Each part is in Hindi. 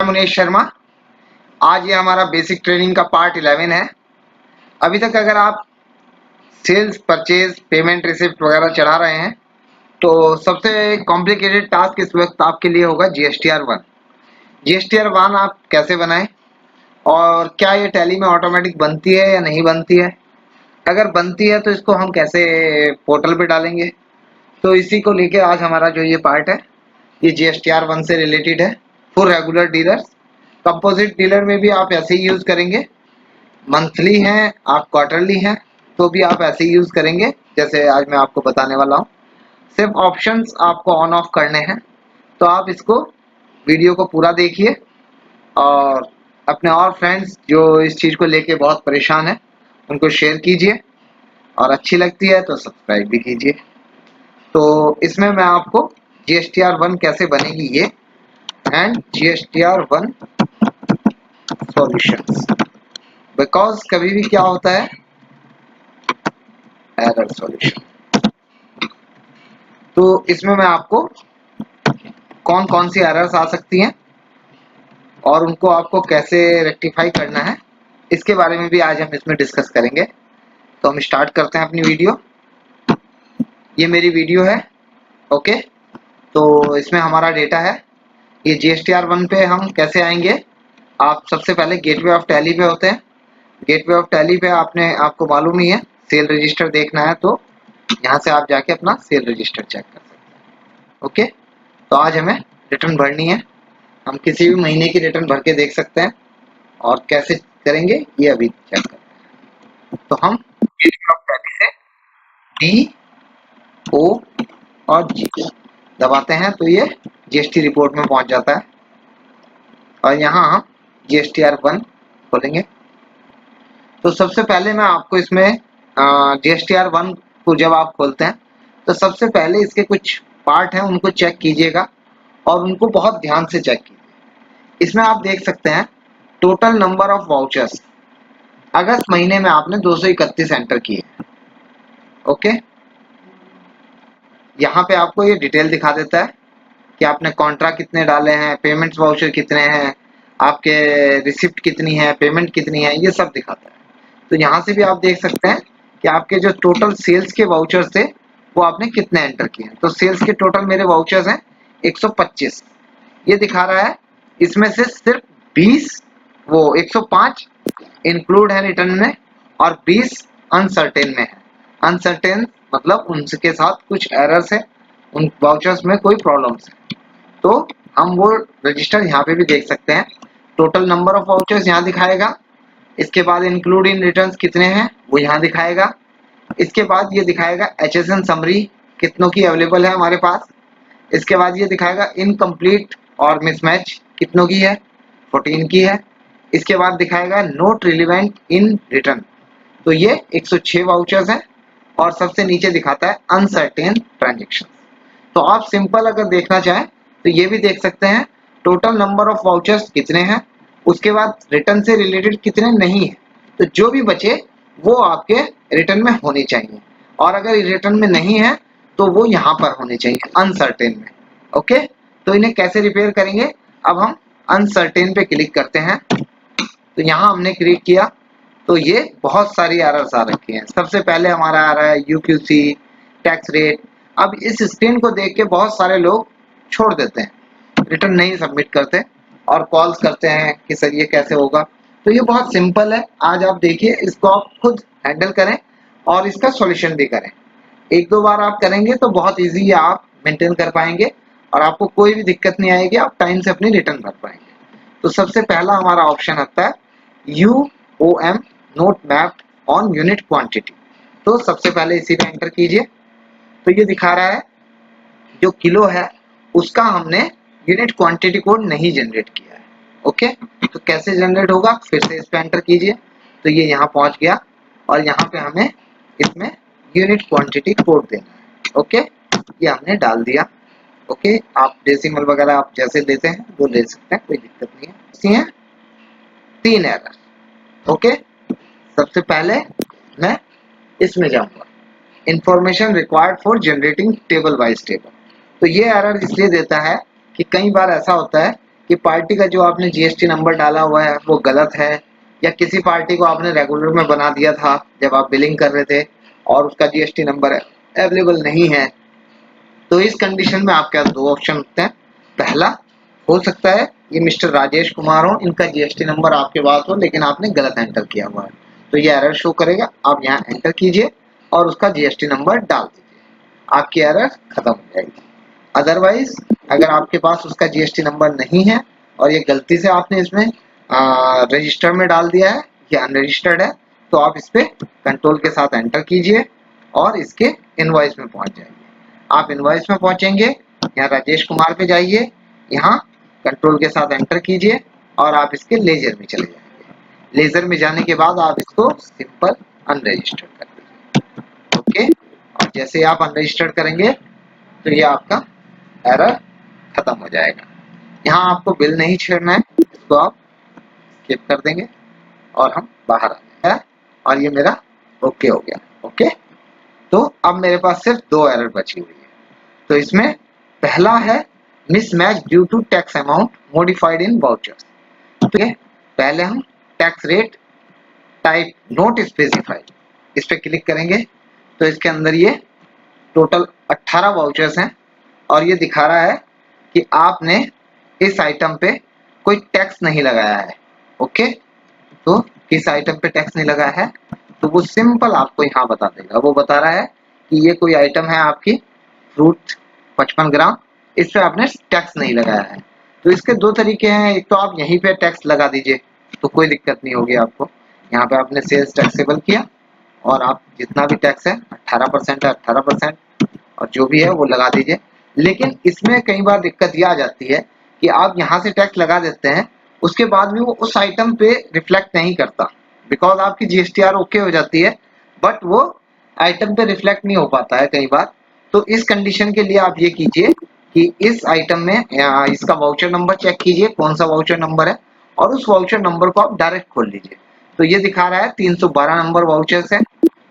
मुनेश शर्मा। आज ये हमारा बेसिक ट्रेनिंग का पार्ट 11 है। अभी तक अगर आप सेल्स, परचेज, पेमेंट रिसिप्ट वगैरह चढ़ा रहे हैं तो सबसे कॉम्प्लिकेटेड टास्क इस वक्त आपके लिए होगा GSTR1। GSTR1 आप कैसे बनाएं और क्या ये टैली में ऑटोमेटिक बनती है या नहीं बनती है। अगर बनती है तो इसको हम कैसे पोर्टल पे डालेंगे, तो इसी को लेके आज हमारा जो ये पार्ट है ये GSTR1 से रिलेटेड है। For regular dealers, composite dealer में भी आप ऐसे ही यूज करेंगे। मंथली हैं आप, क्वार्टरली हैं तो भी आप ऐसे ही यूज करेंगे जैसे आज मैं आपको बताने वाला हूँ। सिर्फ ऑप्शंस आपको ऑन ऑफ करने हैं, तो आप इसको वीडियो को पूरा देखिए और अपने और फ्रेंड्स जो इस चीज़ को लेके बहुत परेशान है उनको शेयर कीजिए, और अच्छी लगती है तो सब्सक्राइब भी कीजिए। तो इसमें मैं आपको GSTR1 कैसे बनेगी ये एंड GSTR1 सॉल्यूशंस, बिकॉज कभी भी क्या होता है एरर सॉल्यूशन। तो इसमें मैं आपको कौन कौन सी एरर्स आ सकती हैं और उनको आपको कैसे रेक्टिफाई करना है इसके बारे में भी आज हम इसमें डिस्कस करेंगे। तो हम स्टार्ट करते हैं अपनी वीडियो। ये मेरी वीडियो है, ओके। तो इसमें हमारा डेटा है। ये GSTR1 पे हम कैसे आएंगे। आप सबसे पहले गेटवे ऑफ टैली पे होते हैं। गेटवे ऑफ टैली पे आपको मालूम ही है, सेल रजिस्टर देखना है तो यहाँ से आप जाके अपना सेल रजिस्टर चेक कर सकते हैं, ओके। तो आज हमें रिटर्न भरनी है। हम किसी भी महीने की रिटर्न भर के देख सकते हैं, और कैसे करेंगे ये अभी चेक करते हैं। तो हम गेटवे ऑफ टैली से DO और G दबाते हैं तो ये GST रिपोर्ट में पहुंच जाता है, और यहाँ हम GSTR1 खोलेंगे। तो सबसे पहले मैं आपको इसमें GSTR1 को जब आप खोलते हैं तो सबसे पहले इसके कुछ पार्ट हैं उनको चेक कीजिएगा, और उनको बहुत ध्यान से चेक कीजिए। इसमें आप देख सकते हैं टोटल नंबर ऑफ वाउचर्स। अगस्त महीने में आपने 231 एंटर किए, ओके। यहाँ पे आपको ये डिटेल दिखा देता है कि आपने कॉन्ट्रा कितने डाले हैं, पेमेंट्स वाउचर कितने हैं, आपके रिसिप्ट कितनी है, पेमेंट कितनी है, ये सब दिखाता है। तो यहाँ से भी आप देख सकते हैं कि आपके जो टोटल सेल्स के वाउचर्स थे वो आपने कितने एंटर किए हैं। तो सेल्स के टोटल मेरे वाउचर्स हैं 125, ये दिखा रहा है। इसमें से सिर्फ 105 इंक्लूड है रिटर्न में, और 20 अनसर्टेन में है। अनसर्टेन मतलब उनके साथ कुछ एरर्स है, उन वाउचर्स में कोई प्रॉब्लम्स है। तो हम वो रजिस्टर यहाँ पे भी देख सकते हैं। टोटल नंबर ऑफ वाउचर्स यहाँ दिखाएगा, इसके बाद इंक्लूड इन रिटर्न्स कितने हैं वो यहाँ दिखाएगा, इसके बाद ये दिखाएगा HSN समरी कितनों की अवेलेबल है हमारे पास, इसके बाद ये दिखाएगा इनकम्प्लीट और मिसमैच कितनों की है, 14 की है, इसके बाद दिखाएगा नोट रिलेवेंट इन रिटर्न, तो ये 106 वाउचर्स हैं, और सबसे नीचे दिखाता है अनसर्टेन ट्रांजेक्शन। तो आप सिंपल अगर देखना चाहें तो ये भी देख सकते हैं टोटल नंबर ऑफ वाउचर्स कितने हैं, उसके बाद रिटर्न से रिलेटेड कितने नहीं है। तो जो भी बचे वो आपके रिटर्न में होने चाहिए, और अगर रिटर्न में नहीं है तो वो यहाँ पर होने चाहिए अनसर्टेन में, ओके। तो इन्हें कैसे रिपेयर करेंगे, अब हम अनसर्टेन पे क्लिक करते हैं। तो यहाँ हमने क्लिक किया तो ये बहुत सारी एरर्स आ रखी हैं। सबसे पहले हमारा आ रहा है UQC टैक्स रेट। अब इस स्क्रीन को देख के बहुत सारे लोग छोड़ देते हैं, रिटर्न नहीं सबमिट करते और कॉल्स करते हैं कि सर ये कैसे होगा। तो ये बहुत सिंपल है, आज आप देखिए, इसको आप खुद हैंडल करें और इसका सॉल्यूशन भी करें। एक दो बार आप करेंगे तो बहुत इजी आप मेंटेन कर पाएंगे और आपको कोई भी दिक्कत नहीं आएगी, आप टाइम से अपनी रिटर्न भर पाएंगे। तो सबसे पहला हमारा ऑप्शन आता है UOM note mapped on unit quantity. तो सबसे पहले इसी पे एंटर कीजिए। तो ये दिखा रहा है जो किलो है उसका हमने यूनिट क्वांटिटी कोड नहीं जनरेट किया है, ओके। तो कैसे जनरेट होगा, फिर से इस पे एंटर कीजिए। तो ये यहाँ पहुंच गया, और यहाँ पे हमें इसमें यूनिट क्वांटिटी कोड देना है, ओके। ये हमने डाल दिया, ओके। आप डेसिमल वगैरह आप जैसे देते हैं वो ले सकते हैं, कोई दिक्कत नहीं है। 3 एरर, ओके। सबसे पहले मैं इसमें जाऊंगा, information required for generating table wise table. तो ये एरर इसलिए देता है कि कई बार ऐसा होता है कि पार्टी का जो आपने जीएसटी नंबर डाला हुआ है वो गलत है, या किसी पार्टी को आपने रेगुलर में बना दिया था जब आप बिलिंग कर रहे थे और उसका जीएसटी नंबर अवेलेबल नहीं है, तो इस कंडीशन में आपके पास दो ऑप्शन होते हैं। पहला हो सकता है ये मिस्टर राजेश कुमार हो, इनका जीएसटी नंबर आपके पास हो लेकिन आपने गलत एंटर किया हुआ है, तो ये एरर शो करेगा। आप यहाँ एंटर कीजिए और उसका जीएसटी नंबर डाल दीजिए, आपकी एरर खत्म हो जाएगी। अदरवाइज अगर आपके पास उसका जीएसटी नंबर नहीं है और ये गलती से आपने इसमें रजिस्टर में डाल दिया है, ये अनरजिस्टर्ड है, तो आप इस पे कंट्रोल के साथ एंटर कीजिए और इसके इनवॉइस में पहुंच जाएंगे। आप इनवॉइस में पहुंचेंगे, यहाँ राजेश कुमार पे जाइए, यहाँ कंट्रोल के साथ एंटर कीजिए और आप इसके लेजर में चले जाएंगे। लेजर में जाने के बाद आप इसको सिंपल अनरजिस्टर्ड कर दीजिए। ओके, और जैसे आप अनरजिस्टर्ड करेंगे तो ये आपका एरर खत्म हो जाएगा। यहाँ आपको बिल नहीं छेड़ना है, इसको आप स्किप कर देंगे और हम बाहर आ जाएंगे और ये मेरा ओके हो गया। ओके, तो अब मेरे पास सिर्फ दो एरर बची हुई है। तो इसमें पहला है mismatch due to tax amount modified in vouchers. ठीक है, पहले हम tax rate type not specified, इस पे क्लिक करेंगे तो इसके अंदर ये टोटल 18 वाउचर्स हैं और ये दिखा रहा है कि आपने इस आइटम पे कोई टैक्स नहीं लगाया है। ओके, तो किस आइटम पे टैक्स नहीं लगाया है तो वो सिंपल आपको यहाँ बता देगा। वो बता रहा है कि ये कोई आइटम है आपकी फ्रूट 55 ग्राम, इस पे आपने टैक्स नहीं लगाया है। तो इसके दो तरीके हैं, एक तो आप यहीं पे टैक्स लगा दीजिए तो कोई दिक्कत नहीं होगी आपको। यहाँ पे आपने सेल्स टैक्सेबल किया और आप जितना भी टैक्स है 18% है 18% और जो भी है वो लगा दीजिए। लेकिन इसमें कई बार दिक्कत ये आ जाती है कि आप यहाँ से टैक्स लगा देते हैं, उसके बाद भी वो उस आइटम पे रिफ्लेक्ट नहीं करता, बिकॉज आपकी जीएसटीआर ओके हो जाती है बट वो आइटम पे रिफ्लेक्ट नहीं हो पाता है कई बार। तो इस कंडीशन के लिए आप ये कीजिए कि इस आइटम में इसका वाउचर नंबर चेक कीजिए कौन सा वाउचर नंबर है और उस वाउचर नंबर को आप डायरेक्ट खोल लीजिए। तो ये दिखा रहा है 312 नंबर वाउचर्स है।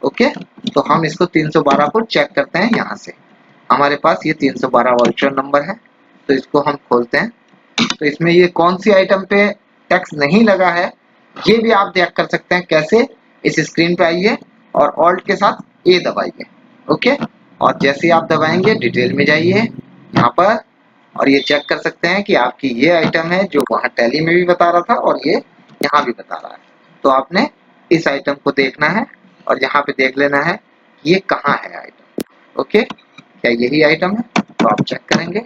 ओके, तो हम इसको 312 को चेक करते हैं। यहाँ से हमारे पास ये 312 वाउचर नंबर है, तो इसको हम खोलते हैं। तो इसमें ये कौन सी आइटम पे टैक्स नहीं लगा है ये भी आप चेक कर सकते हैं। कैसे, इस स्क्रीन पे आइए और ऑल्ट के साथ ए दबाइए। ओके, और जैसे ही आप दबाएंगे डिटेल में जाइए यहाँ पर और ये चेक कर सकते हैं कि आपकी ये आइटम है जो वहाँ टैली में भी बता रहा था और ये यहाँ भी बता रहा है। तो आपने इस आइटम को देखना है और यहाँ पे देख लेना है कि ये कहाँ है आइटम। ओके, क्या यही आइटम है, तो आप चेक करेंगे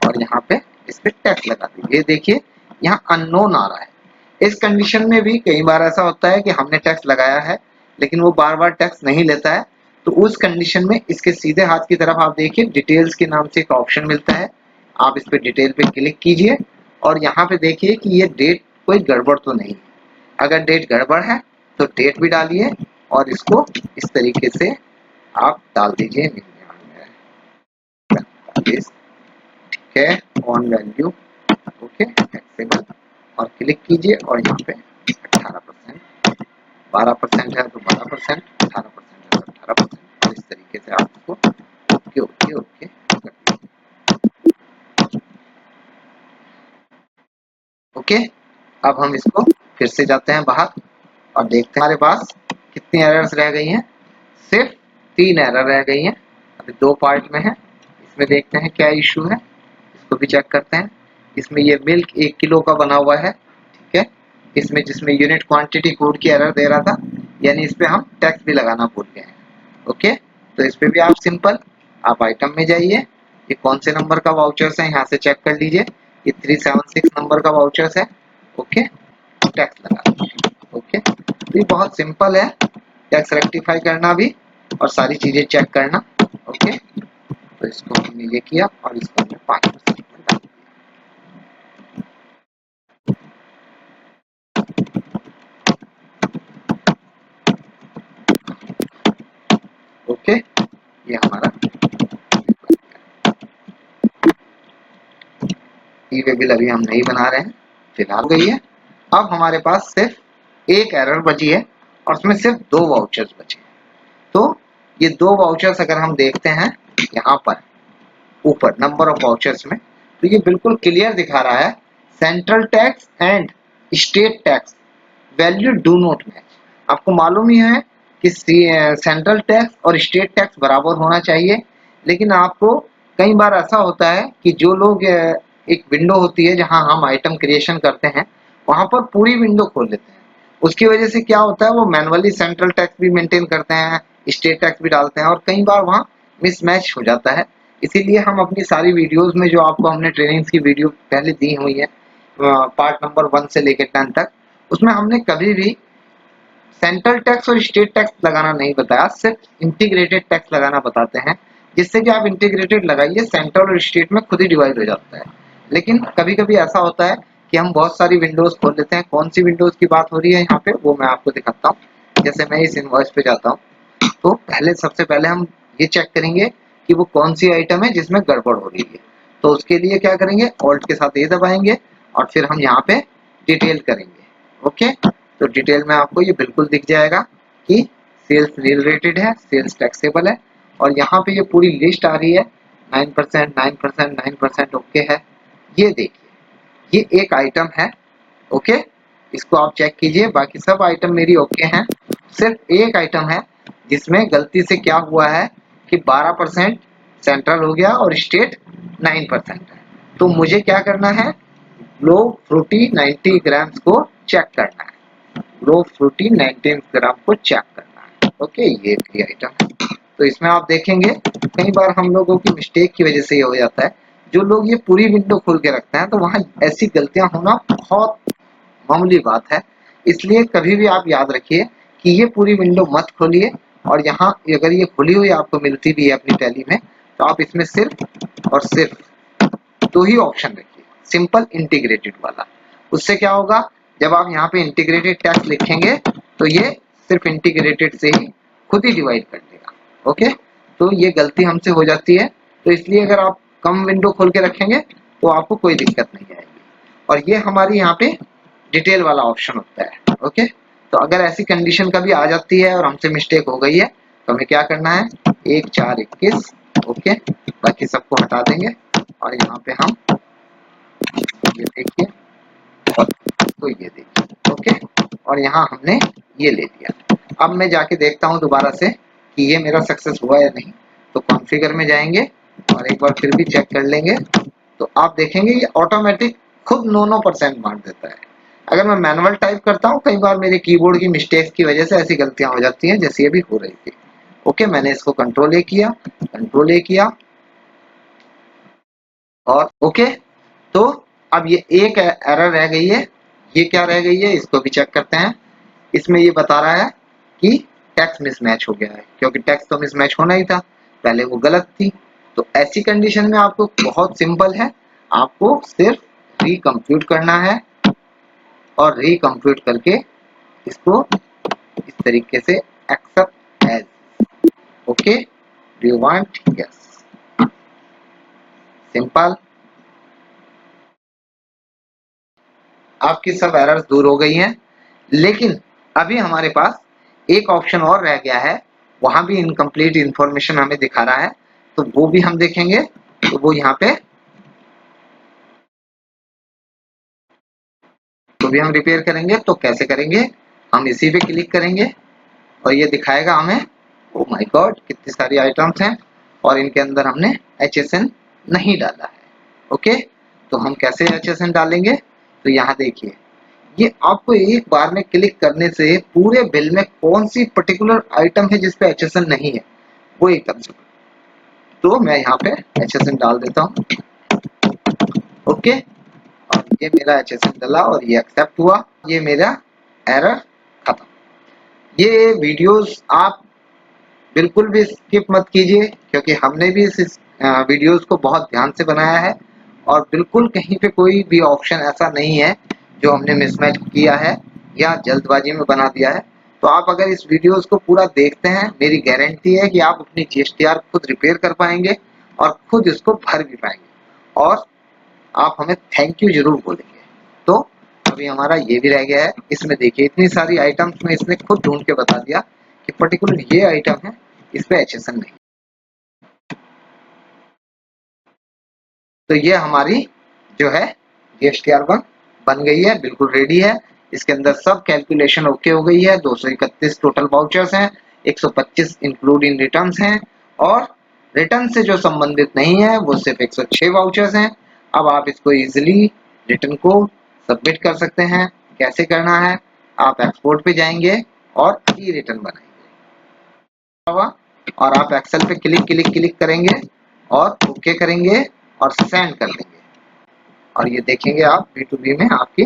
और यहाँ पे इस पे टैक्स लगा दीजिए। देखिए यहाँ अननोन आ रहा है। इस कंडीशन में भी कई बार ऐसा होता है कि हमने टैक्स लगाया है लेकिन वो बार बार टैक्स नहीं लेता है, तो उस कंडीशन में इसके सीधे हाथ की तरफ आप देखिए डिटेल्स के नाम से एक ऑप्शन मिलता है। आप इस पे डिटेल पे क्लिक कीजिए और यहाँ पे देखिए कि ये डेट कोई गड़बड़ तो नहीं है। अगर डेट गड़बड़ है तो डेट भी डालिए और इसको इस तरीके से आप डाल दीजिए। ठीक है, ऑन वैल्यू ओके टैक्सेबल और क्लिक कीजिए और यहाँ पे 18%, 12% है तो 12%, 18% है तो 18%, और इस तरीके से आप इसको ओके ओके ओके कर दीजिए। ओके, अब हम इसको फिर से जाते हैं बाहर और देखते हैं हमारे पास कितनी एरर्स रह गई हैं। सिर्फ 3 एरर रह गई हैं, अभी 2 पार्ट में है। इसमें देखते हैं क्या इशू है, इसको भी चेक करते हैं। इसमें ये मिल्क 1 किलो का बना हुआ है। ठीक है, इसमें जिसमें यूनिट क्वांटिटी कोड की एरर दे रहा था, यानी इस पे हम टैक्स भी लगाना भूल गए हैं। ओके, तो इस पे भी आप सिंपल आप आइटम में जाइए, ये कौन से नंबर का वाउचर्स है यहाँ से चेक कर लीजिए। ये 376 नंबर का वाउचर्स है। ओके, टैक्स लगा दीजिए। ओके, तो ये बहुत सिंपल है टैक्स रेक्टिफाई करना भी और सारी चीजें चेक करना। ओके, तो इसको हमने ये किया और इसको हमने 5% में डाल दिया। ओके, ये हमारा ई वे बिल अभी हम नहीं बना रहे हैं, फिलहाल गई है। अब हमारे पास सिर्फ एक एरर बची है और उसमें सिर्फ 2 वाउचर्स बचे। तो ये 2 वाउचर्स अगर हम देखते हैं यहाँ पर ऊपर नंबर ऑफ वाउचर्स में, तो ये बिल्कुल क्लियर दिखा रहा है central tax and state tax value do not match. आपको मालूम ही है कि सेंट्रल टैक्स और स्टेट टैक्स बराबर होना चाहिए, लेकिन आपको कई बार ऐसा होता है कि जो लोग एक विंडो होती है जहां हम आइटम क्रिएशन करते हैं, वहां पर पूरी विंडो खोल लेते हैं। उसकी वजह से क्या होता है, वो मैनुअली सेंट्रल टैक्स भी मेंटेन करते हैं, स्टेट टैक्स भी डालते हैं, और कई बार वहाँ मिसमैच हो जाता है। इसीलिए हम अपनी सारी वीडियोस में जो आपको हमने ट्रेनिंग्स की वीडियो पहले दी हुई है, पार्ट नंबर 1 से लेकर 10 तक, उसमें हमने कभी भी सेंट्रल टैक्स और स्टेट टैक्स लगाना नहीं बताया, सिर्फ इंटीग्रेटेड टैक्स लगाना बताते हैं, जिससे कि आप इंटीग्रेटेड लगाइए, सेंट्रल और स्टेट में खुद ही डिवाइड हो जाता है। लेकिन कभी कभी ऐसा होता है कि हम बहुत सारी विंडोज खोल लेते हैं। कौन सी विंडोज की बात हो रही है यहाँ पे, वो मैं आपको दिखाता हूँ। जैसे मैं इस इनवॉइस पे जाता हूँ, तो सबसे पहले हम ये चेक करेंगे कि वो कौन सी आइटम है जिसमें गड़बड़ हो रही है। तो उसके लिए क्या करेंगे, ऑल्ट के साथ ये दबाएंगे और फिर हम यहाँ पे डिटेल करेंगे। ओके, तो डिटेल में आपको ये बिल्कुल दिख जाएगा कि सेल्स रिलेटेड है, सेल्स टैक्सेबल है, और यहाँ पे ये पूरी लिस्ट आ रही है, 9%, 9%, 9%, ओके है। ये देखिए, ये एक आइटम है। ओके, इसको आप चेक कीजिए, बाकी सब आइटम मेरी ओके हैं। सिर्फ एक आइटम है जिसमें गलती से क्या हुआ है कि 12% सेंट्रल हो गया और स्टेट 9% है। तो मुझे क्या करना है, लो फ्रूटी 90 ग्राम्स को चेक करना है। लो फ्रूटी 19 ग्राम को चेक करना है। ओके, ये थी आइटम। तो इसमें आप देखेंगे कई बार हम लोगों की मिस्टेक की वजह से ये हो जाता है, जो लोग ये पूरी विंडो खोल के रखते हैं तो वहां ऐसी गलतियां होना बहुत मामूली बात है। इसलिए कभी भी आप याद रखिए कि ये पूरी विंडो मत खोलिए, और यहाँ अगर ये खुली हुई आपको मिलती भी है अपनी टैली में, तो आप इसमें सिर्फ और सिर्फ दो ही ऑप्शन रखिए, सिंपल इंटीग्रेटेड वाला। उससे क्या होगा, जब आप यहाँ पे इंटीग्रेटेड टैक्स लिखेंगे तो ये सिर्फ इंटीग्रेटेड से ही खुद ही डिवाइड कर देगा। ओके, तो ये गलती हमसे हो जाती है, तो इसलिए अगर आप कम विंडो खोल के रखेंगे तो आपको कोई दिक्कत नहीं आएगी। और ये हमारी यहाँ पे डिटेल वाला ऑप्शन होता है। ओके, तो अगर ऐसी कंडीशन कभी आ जाती है और हमसे मिस्टेक हो गई है, तो हमें क्या करना है, 1 4 21, ओके, बाकी सबको हटा देंगे, और यहाँ पे हम ये देखिए, और तो ये देखिए, ओके, और यहाँ हमने ये ले लिया। अब मैं जाके देखता हूँ दोबारा से कि ये मेरा सक्सेस हुआ या नहीं। तो कॉन्फ़िगर में जाएंगे और एक बार फिर भी चेक कर लेंगे, तो आप देखेंगे ये ऑटोमेटिक खुद 9% मार देता है। अगर मैं मैनुअल टाइप करता हूँ, कई बार मेरे कीबोर्ड की मिस्टेक्स की वजह से ऐसी गलतियां हो जाती हैं, जैसे अभी हो रही थी। ओके, मैंने इसको कंट्रोल ए किया, कंट्रोल ए किया, और ओके। तो अब ये एक एरर रह गई है, ये क्या रह गई है, इसको भी चेक करते हैं। इसमें ये बता रहा है कि टैक्स मिसमैच हो गया है, क्योंकि टैक्स तो मिसमैच होना ही था, पहले वो गलत थी। तो ऐसी कंडीशन में आपको बहुत सिंपल है, आपको सिर्फ रिकम्प्यूट करना है, और रिकम्प्यूट करके इसको इस तरीके से accept as, okay, do you want, yes, simple. आपकी सब एरर्स दूर हो गई हैं, लेकिन अभी हमारे पास एक ऑप्शन और रह गया है, वहां भी इनकम्प्लीट इंफॉर्मेशन हमें दिखा रहा है, तो वो भी हम देखेंगे। तो वो यहाँ पे तो भी हम रिपेयर करेंगे। तो कैसे करेंगे, हम इसी पे क्लिक करेंगे और ये दिखाएगा हमें, ओ माय गॉड, कितनी सारी आइटम्स हैं और इनके अंदर हमने HSN नहीं डाला है। ओके, तो हम कैसे HSN डालेंगे, तो यहाँ देखिए, ये आपको एक बार में क्लिक करने से पूरे बिल में कौन सी पर्टिकुलर आइटम है जिसपे HSN नहीं है, वो एकदम से। तो मैं यहाँ पे HSN डाल देता हूँ। ओके, और ये मेरा HSN डला और ये एक्सेप्ट हुआ, ये मेरा एरर खत्म। ये वीडियोस आप बिल्कुल भी स्किप मत कीजिए, क्योंकि हमने भी इस वीडियोस को बहुत ध्यान से बनाया है, और बिल्कुल कहीं पे कोई भी ऑप्शन ऐसा नहीं है जो हमने मिसमैच किया है या जल्दबाजी में बना दिया है। तो आप अगर इस वीडियोस को पूरा देखते हैं, मेरी गारंटी है कि आप अपनी GSTR खुद रिपेयर कर पाएंगे और खुद इसको भर भी पाएंगे, और आप हमें थैंक यू जरूर बोलेंगे। तो अभी हमारा ये भी रह गया है। इसमें देखिए, इतनी सारी आइटम्स में इसने खुद ढूंढ के बता दिया कि पर्टिकुलर ये आइटम है, इस पे HSN नहीं। तो ये हमारी जो है GSTR1 बन गई है, बिल्कुल रेडी है। इसके अंदर सब कैलकुलेशन ओके हो गई है। 231 टोटल वाउचर्स हैं, 125 इंक्लूड इन रिटर्न्स हैं, और रिटर्न से जो संबंधित नहीं है वो सिर्फ 106 वाउचर्स हैं। अब आप इसको इजीली रिटर्न को सबमिट कर सकते हैं। कैसे करना है, आप एक्सपोर्ट पे जाएंगे और ई रिटर्न बनाएंगे, और आप एक्सेल पे क्लिक क्लिक क्लिक करेंगे और ओके करेंगे और सेंड कर देंगे, और ये देखेंगे आप B2B में आपकी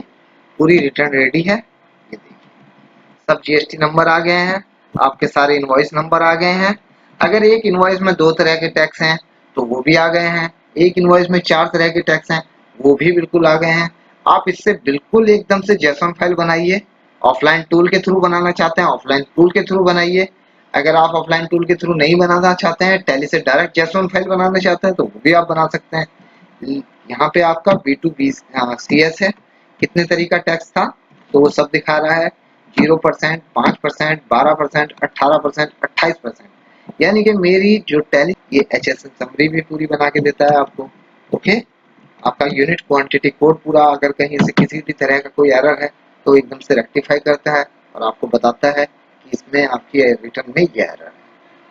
पूरी रिटर्न रेडी है। ये देखिए सब GST नंबर आ गए हैं, आपके सारे इनवॉइस नंबर आ गए हैं। अगर एक इनवॉइस में 2 तरह के टैक्स हैं तो वो भी आ गए हैं, एक इनवॉइस में 4 तरह के टैक्स हैं वो भी बिल्कुल आ गए हैं। आप इससे बिल्कुल एकदम से JSON फाइल बनाइए। ऑफलाइन टूल के थ्रू बनाना चाहते हैं, ऑफलाइन टूल के थ्रू बनाइए। अगर आप ऑफलाइन टूल के थ्रू नहीं बनाना चाहते हैं, टैली से डायरेक्ट JSON फाइल बनाना चाहते हैं, तो वो भी आप बना सकते हैं। यहाँ पे आपका B2B CS है, कितने तरीका टैक्स था तो वो सब दिखा रहा है। 0%, 5%, 12%, 18%, 28%। यानी कि मेरी जो टैली, ये HSN समरी भी पूरी बना के देता है आपको। ओके, आपका यूनिट क्वांटिटी कोड पूरा, अगर कहीं से किसी भी तरह का कोई एरर है तो एकदम से रेक्टिफाई करता है और आपको बताता है कि इसमें आपकी रिटर्न में ये एरर है।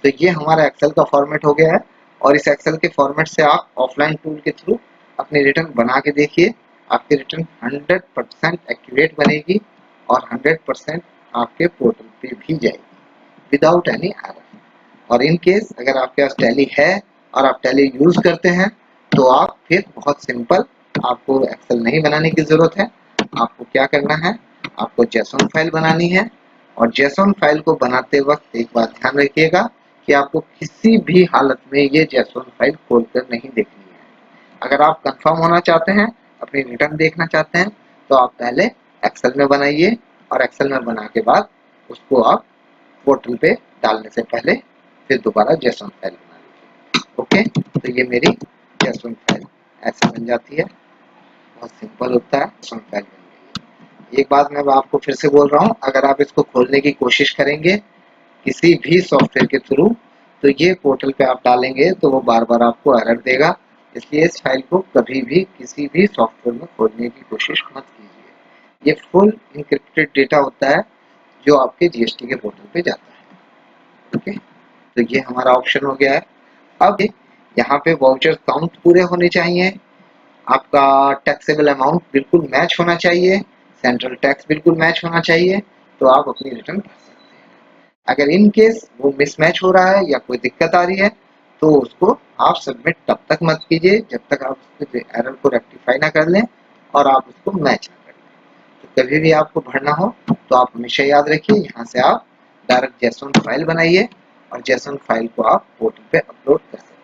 तो ये हमारा एक्सेल का फॉर्मेट हो गया है, और इस एक्सेल के फॉर्मेट से आप ऑफलाइन टूल के थ्रू अपनी रिटर्न बना के देखिए। आपकी रिटर्न 100% एक्यूरेट बनेगी और 100% आपके पोर्टल पे भी जाएगी विदाउट एनी एरर। और इन केस अगर आपके पास टैली है और आप टैली यूज करते हैं तो आप फिर बहुत सिंपल, आपको एक्सेल नहीं बनाने की जरूरत है। आपको क्या करना है, आपको JSON फाइल बनानी है, और JSON फाइल को बनाते वक्त एक बात ध्यान रखिएगा कि आपको किसी भी हालत में ये JSON फाइल खोलकर नहीं देखनी है। अगर आप कंफर्म होना चाहते हैं, अपनी रिटर्न देखना चाहते हैं, तो आप पहले एक्सेल में बनाइए, और एक्सेल में बना के बाद उसको आप पोर्टल पे डालने से पहले फिर दोबारा JSON फाइल बना लीजिए। ओके, तो ये मेरी JSON फाइल ऐसे बन जाती है, बहुत सिंपल होता है। JSON फाइल बन गई है। एक बात मैं आपको फिर से बोल रहा हूँ, अगर आप इसको खोलने की कोशिश करेंगे किसी भी सॉफ्टवेयर के थ्रू, तो ये पोर्टल पे आप डालेंगे तो वो बार बार आपको एरर देगा। इसलिए इस फाइल को कभी भी किसी भी सॉफ्टवेयर में खोलने की कोशिश मत कीजिए। ये फुल इंक्रिप्टेड डेटा होता है जो आपके GST के पोर्टल पे जाता है। ओके, तो ये हमारा ऑप्शन हो गया है। अब यहाँ पे वाउचर काउंट पूरे होने चाहिए, आपका टैक्सेबल अमाउंट बिल्कुल मैच होना चाहिए, सेंट्रल टैक्स बिल्कुल मैच होना चाहिए, तो आप अपनी रिटर्न भर सकते हैं। अगर इन केस वो मिसमैच हो रहा है या कोई दिक्कत आ रही है तो उसको आप सबमिट तब तक मत कीजिए जब तक आप उसके एरर को रेक्टिफाई ना कर लें और आप उसको मैच ना कर लें। तो कभी भी आपको भरना हो तो आप हमेशा याद रखिए, यहाँ से आप डायरेक्ट JSON फाइल बनाइए और JSON फाइल को आप पोर्टल पे अपलोड कर सकते हैं।